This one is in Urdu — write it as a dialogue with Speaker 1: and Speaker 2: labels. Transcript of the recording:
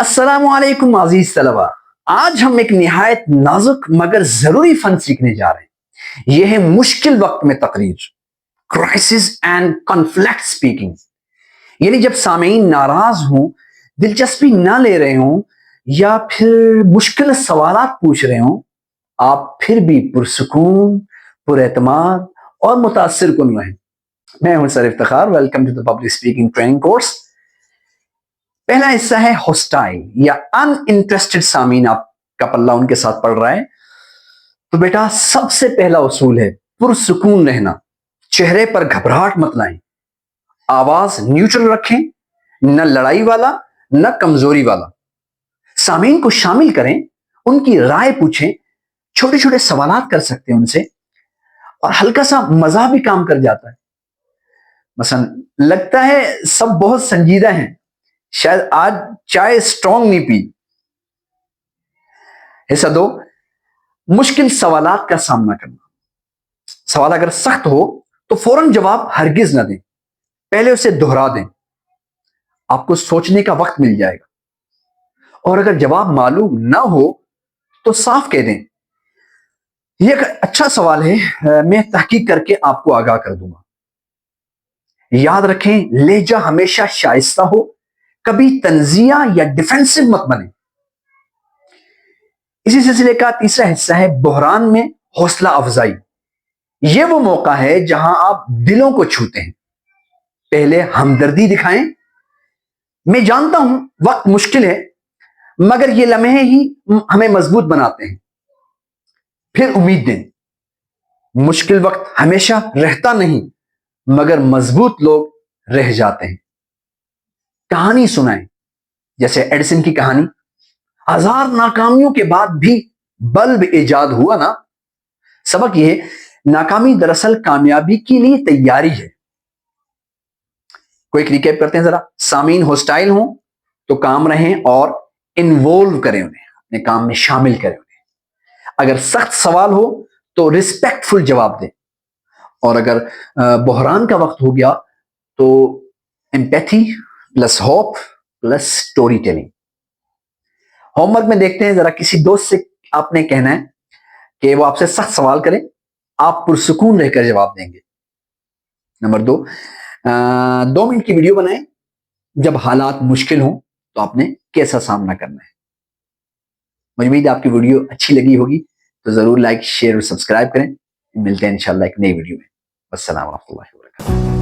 Speaker 1: السلام علیکم عزیز طلبہ، آج ہم ایک نہایت نازک مگر ضروری فن سیکھنے جا رہے ہیں۔ یہ ہے مشکل وقت میں تقریر، کرائسس اینڈ کنفلکٹ سپیکنگ۔ یعنی جب سامعین ناراض ہوں، دلچسپی نہ لے رہے ہوں یا پھر مشکل سوالات پوچھ رہے ہوں، آپ پھر بھی پرسکون، پر اعتماد اور متاثر کن رہیں۔ میں ہوں sir Iftikhar, welcome to the public speaking training course. پہلا حصہ ہے ہوسٹائل یا ان انٹرسٹڈ سامعین، آپ کا پلہ ان کے ساتھ پڑ رہا ہے۔ تو بیٹا سب سے پہلا اصول ہے پرسکون رہنا، چہرے پر گھبراہٹ مت لائیں، آواز نیوٹرل رکھیں، نہ لڑائی والا نہ کمزوری والا۔ سامعین کو شامل کریں، ان کی رائے پوچھیں، چھوٹے چھوٹے سوالات کر سکتے ہیں ان سے، اور ہلکا سا مزاح بھی کام کر جاتا ہے۔ مثلا لگتا ہے سب بہت سنجیدہ ہیں، شاید آج چائے اسٹرانگ نہیں پی۔ حصہ دو، مشکل سوالات کا سامنا کرنا۔ سوال اگر سخت ہو تو فوراً جواب ہرگز نہ دیں، پہلے اسے دہرا دیں، آپ کو سوچنے کا وقت مل جائے گا۔ اور اگر جواب معلوم نہ ہو تو صاف کہہ دیں، یہ ایک اچھا سوال ہے، میں تحقیق کر کے آپ کو آگاہ کر دوں گا۔ یاد رکھیں لہجہ ہمیشہ شائستہ ہو، کبھی تنزیہ یا ڈیفینسو مت بنے۔ اسی سلسلے کا تیسرا حصہ ہے بحران میں حوصلہ افزائی۔ یہ وہ موقع ہے جہاں آپ دلوں کو چھوتے ہیں۔ پہلے ہمدردی دکھائیں، میں جانتا ہوں وقت مشکل ہے، مگر یہ لمحے ہی ہمیں مضبوط بناتے ہیں۔ پھر امید دیں، مشکل وقت ہمیشہ رہتا نہیں، مگر مضبوط لوگ رہ جاتے ہیں۔ کہانی سنائیں، جیسے ایڈیسن کی کہانی، ہزار ناکامیوں کے بعد بھی بلب ایجاد ہوا نا۔ سبق یہ، ناکامی دراصل کامیابی کے لیے تیاری ہے۔ کوئی ریکیپ کرتے ہیں ذرا۔ سامعین ہوسٹائل ہوں تو کام رہیں اور انوالو کریں، انہیں اپنے کام میں شامل کریں انہیں۔ اگر سخت سوال ہو تو ریسپیکٹ فل جواب دیں، اور اگر بحران کا وقت ہو گیا تو empathy plus hope plus story telling. Home work میں دیکھتے ہیں، ذرا کسی دوست سے آپ نے کہنا ہے کہ وہ آپ سے سخت سوال کریں، آپ پرسکون رہ کر جواب دیں گے۔ نمبر 2، 2 منٹ کی ویڈیو بنائیں، جب حالات مشکل ہوں تو آپ نے کیسا سامنا کرنا ہے۔ مجھے امید ہے آپ کی ویڈیو اچھی لگی ہوگی، تو ضرور لائک، شیئر اور سبسکرائب کریں۔ ملتے ہیں انشاءاللہ ایک نئی ویڈیو میں۔ السلام علیکم ورحمۃ اللہ وبرکاتہ۔